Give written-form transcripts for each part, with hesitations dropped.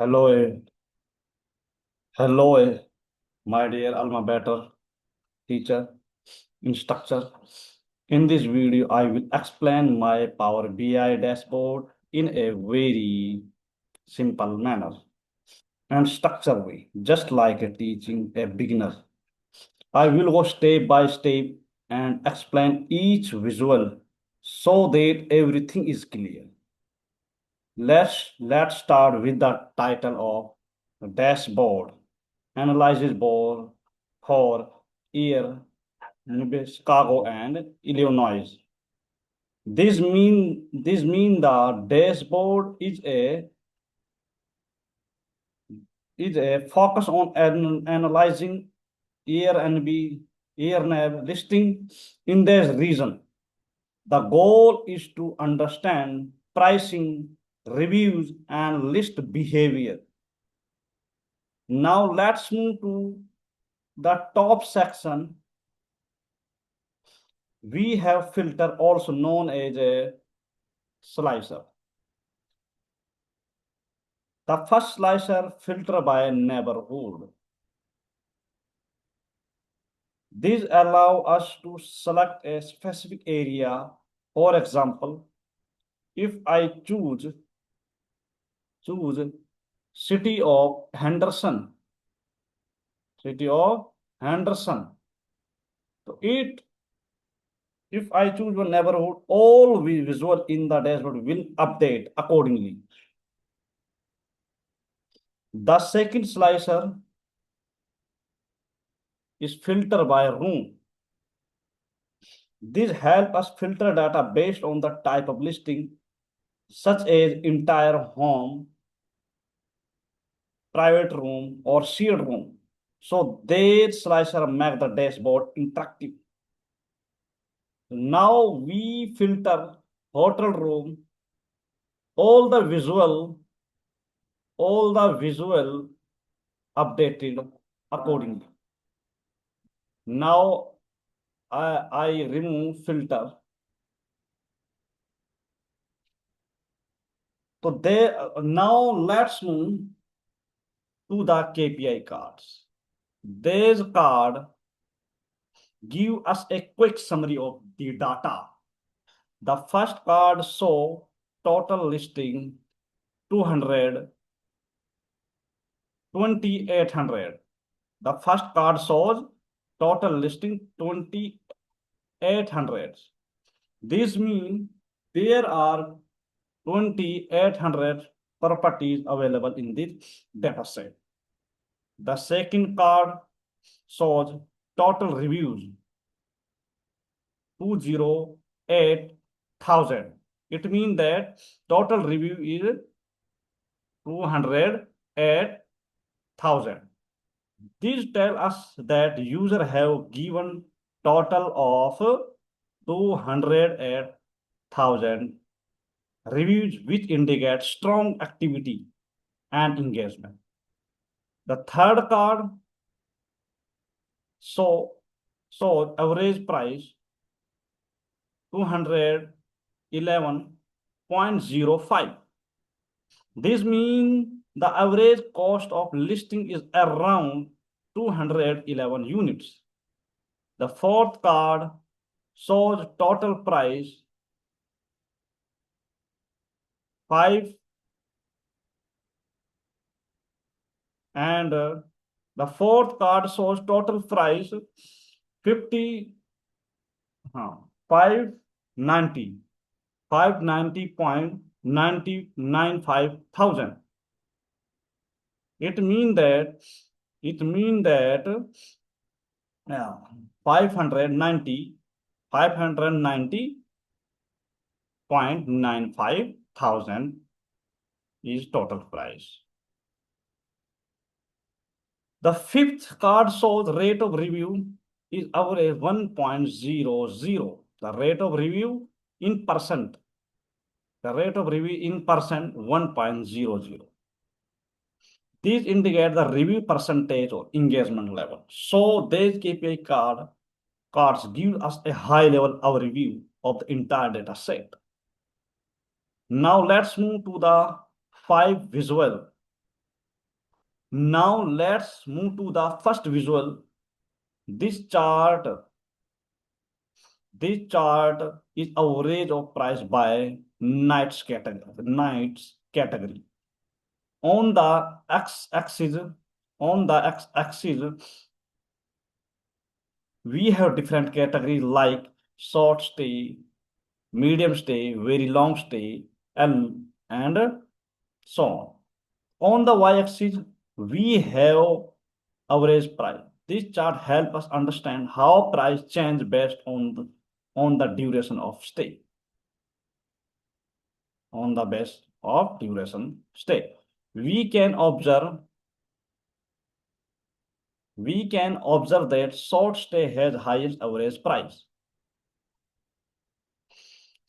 Hello, hello, my dear almabetter teacher, instructor. In this video, I will explain my Power BI dashboard in a very simple manner and structured way, just like a teaching a beginner. I will go step by step and explain each visual so that everything is clear. Let's start with the title of dashboard. Analysis board for year Chicago and Illinois. This mean the dashboard is a focus on analyzing year and B year nav listing in this region. The goal is to understand pricing, reviews, and list behavior. Now let's move to the top section. We have filter, also known as a slicer. The first slicer, filter by neighborhood. These allow us to select a specific area. For example, if I choose city of Henderson, city of Henderson. So if I choose one neighborhood, all visual in the dashboard will update accordingly. The second slicer is filter by room. This help us filter data based on the type of listing, such as entire home, private room, or shared room. So their slicer make the dashboard interactive. Now we filter hotel room, all the visual, updated accordingly. Now I remove filter. So now let's move to the KPI cards. This card give us a quick summary of the data. The first card show total listing 200, 2800. The first card shows total listing 2800. This means there are 2800 properties available in this data set. The second card shows total reviews 208,000. It means that total review is 208,000. This tells us that user have given total of 208,000 reviews, which indicate strong activity and engagement. The third card shows average price 211.05. This means the average cost of listing is around 211 units. The fourth card shows total price 5, and the fourth card shows total price 50, 590, 590.995,000. It means that 590.95,000 is total price. The fifth card shows rate of review is average 1.00. The rate of review in percent. The rate of review in percent 1.00. These indicate the review percentage or engagement level. So these KPI cards give us a high level overview of the entire data set. Now let's move to the 5 visual Now let's move to the first visual. This chart, this chart is average of price by nights category. Nights category. On the x-axis, on the x-axis, we have different categories like short stay, medium stay, very long stay, and so on. On the y-axis, we have average price. This chart helps us understand how price change based on the duration of stay. On the base of duration stay. We can observe that short stay has highest average price.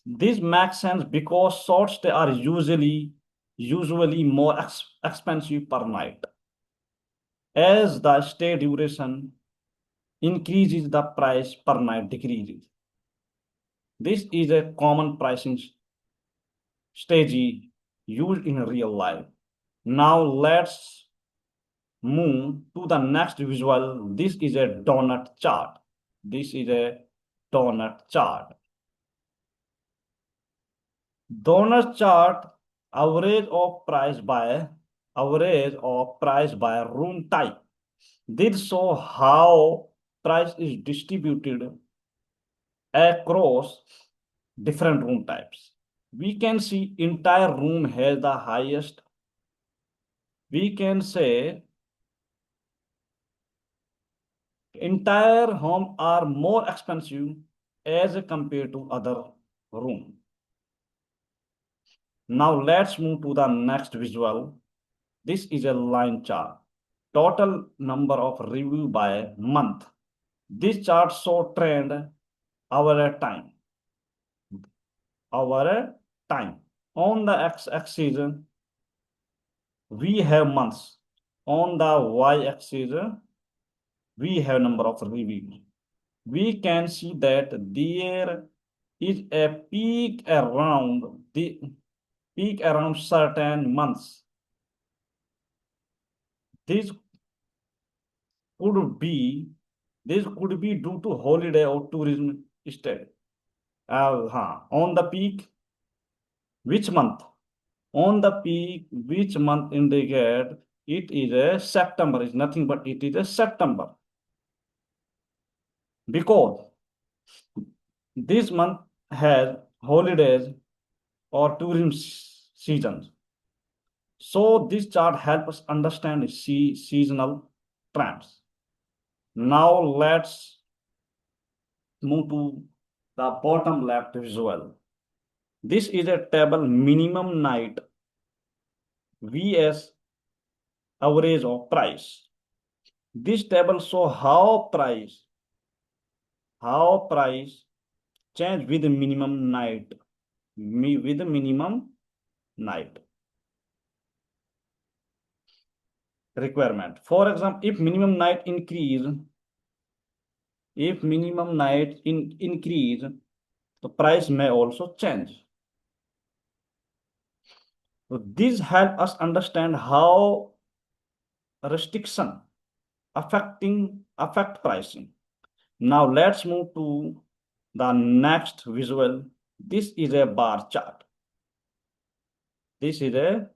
This makes sense because short stay are usually more expensive per night. As the stay duration increases, the price per night decreases. This is a common pricing strategy used in real life. Now let's move to the next visual. This is a donut chart. This is a donut chart. Donut chart average of price by room type. This shows how price is distributed across different room types. We can see entire room has the highest. We can say entire home are more expensive as compared to other room. Now let's move to the next visual. This is a line chart. Total number of review by month. This chart shows trend over a time. Over a time. On the x-axis, we have months. On the y-axis, we have number of reviews. We can see that there is a peak around certain months. This could be due to holiday or tourism stay. On the peak, which month? On the peak, which month indicate it is a September. Is nothing but it is a September because this month has holidays or tourism seasons. So this chart helps us understand seasonal trends. Now let's move to the bottom left visual. This is a table minimum night vs average of price. This table shows how price change with the minimum night requirement. For example, if minimum night increase, the price may also change. So this help us understand how restriction affect pricing. Now let's move to the next visual. This is a bar chart. This is a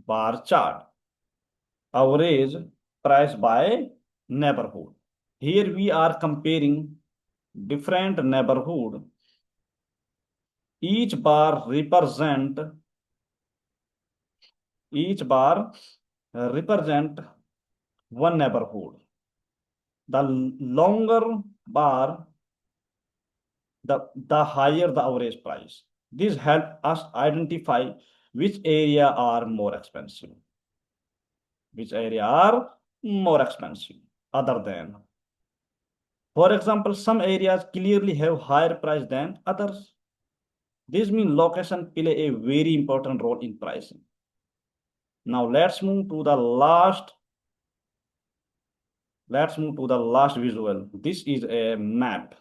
bar chart. Average price by neighborhood. Here we are comparing different neighborhood. Each bar represent one neighborhood. The longer bar, the higher the average price. This help us identify which area are more expensive. Other than. For example, some areas clearly have higher price than others. This means location play a very important role in pricing. Now let's move to the last visual. This is a map.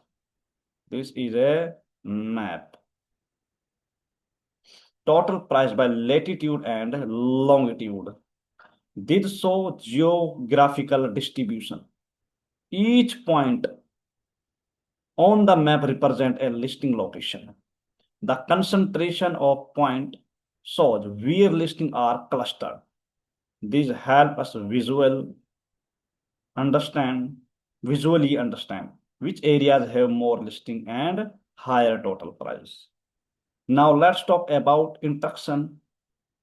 Total price by latitude and longitude. These show geographical distribution. Each point on the map represent a listing location. The concentration of point shows where listings are clustered. These help us understand, visually understand which areas have more listing and higher total price. Now let's talk about interaction.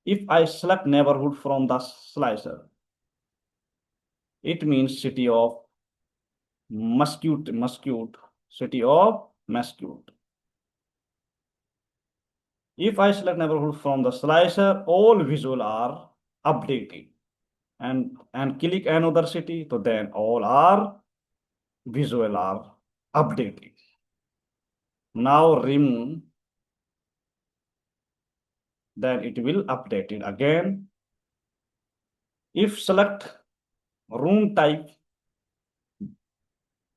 If I select neighborhood from the slicer, it means city of Muscat, city of Muscat. If I select neighborhood from the slicer, all visual are updated. And click another city, so then all are visual are updated. Now remove, then it will update it again. If select room type,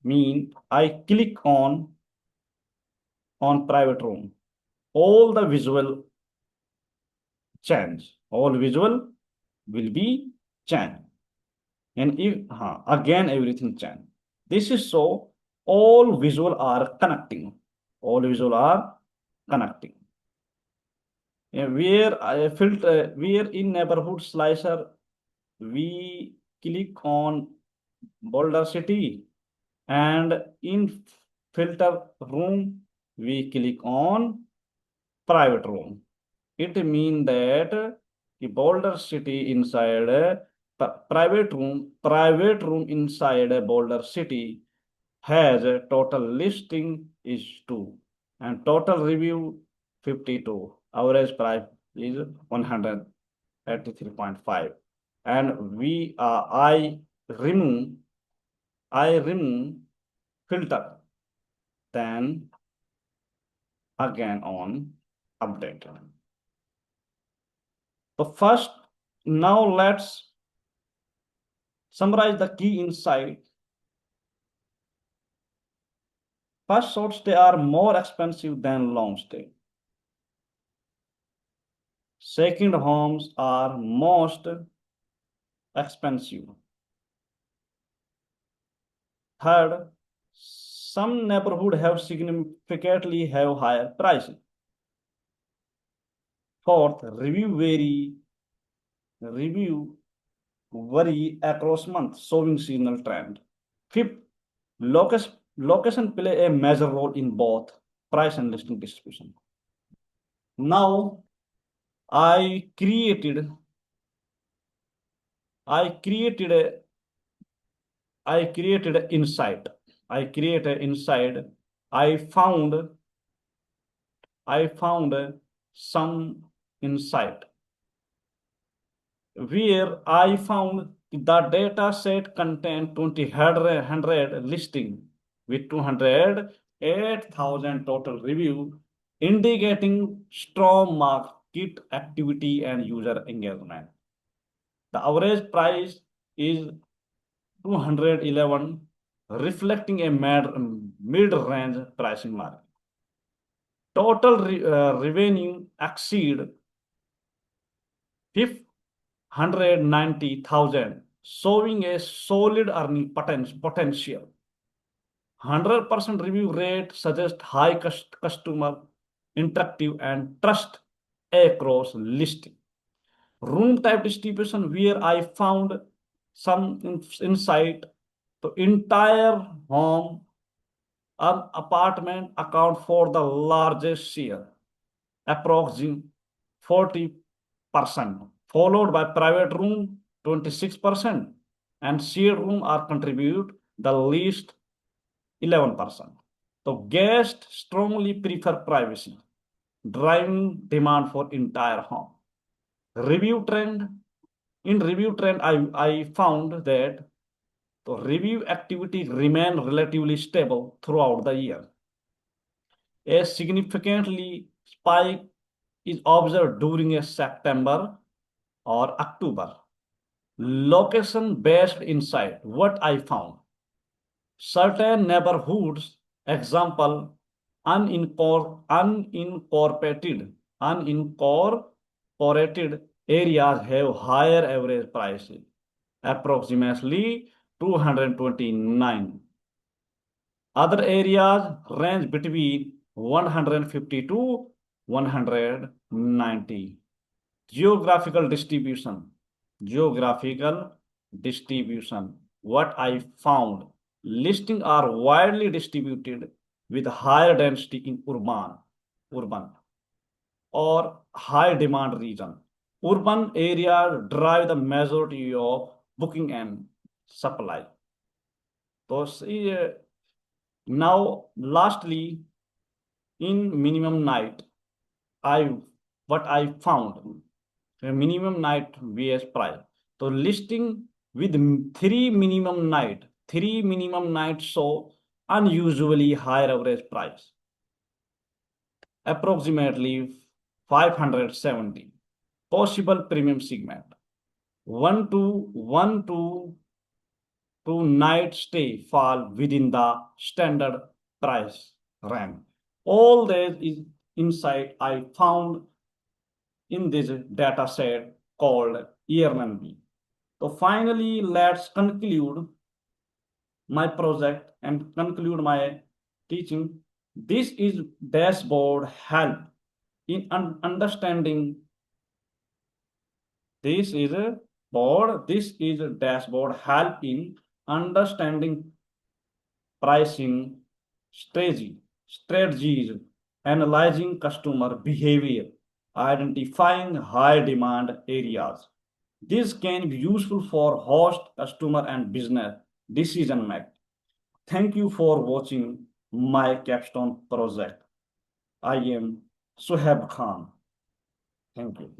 mean I click on private room, all the visual change, all visual will be changed. And if again everything change. This is so all visual are connecting. All visual are connecting. Where I filter, where in neighborhood slicer we click on Boulder City, and in filter room we click on private room. It means that the Boulder City inside a private room inside a Boulder City has a total listing is 2 and total review 52. Average price is 183.5. And remove I remove filter, then again on update. So first, now let's summarize the key insight. First, short stay are more expensive than long stay. Second, homes are most expensive. Third, some neighborhood have significantly have higher prices. Fourth, review vary across months, showing seasonal trend. Fifth, location play a major role in both price and listing distribution. Now, I created I created a I created an insight. I created insight. I found some insight where I found the data set contained 200 listing with 208,000 total review, indicating strong market activity and user engagement. The average price is 211, reflecting a mid-range pricing market. Total revenue exceed 590,000, showing a solid earning potential. 100% review rate suggests high customer interactive and trust across listing. Room type distribution, where I found some insight. The entire home or apartment account for the largest share, approximately 40%, followed by private room 26%, and shared room are contribute the least 11%. So guests strongly prefer privacy, driving demand for entire home. Review trend. In review trend, I found that the review activity remained relatively stable throughout the year. A significantly spike is observed during a September or October. Location-based insight, what I found. Certain neighborhoods, example, unincorporated areas have higher average prices. approximately 229. Other areas range between 150 to 190. Geographical distribution. Geographical distribution. What I found, listings are widely distributed with higher density in urban or high demand region. Urban areas drive the majority of booking and supply. So see, now lastly, in minimum night, I what I found a minimum night vs price. So listing with three minimum nights show unusually higher average price, approximately 570. Possible premium segment 1 to night stay fall within the standard price range. All that is insight I found in this data set called Airbnb. So finally, let's conclude my project and conclude my teaching. This is dashboard help in understanding. This is a board. This is a dashboard help in understanding pricing strategies, analyzing customer behavior, identifying high demand areas. This can be useful for host, customer, and business decision making. Thank you for watching my capstone project. I am Suhaib Khan. Thank you.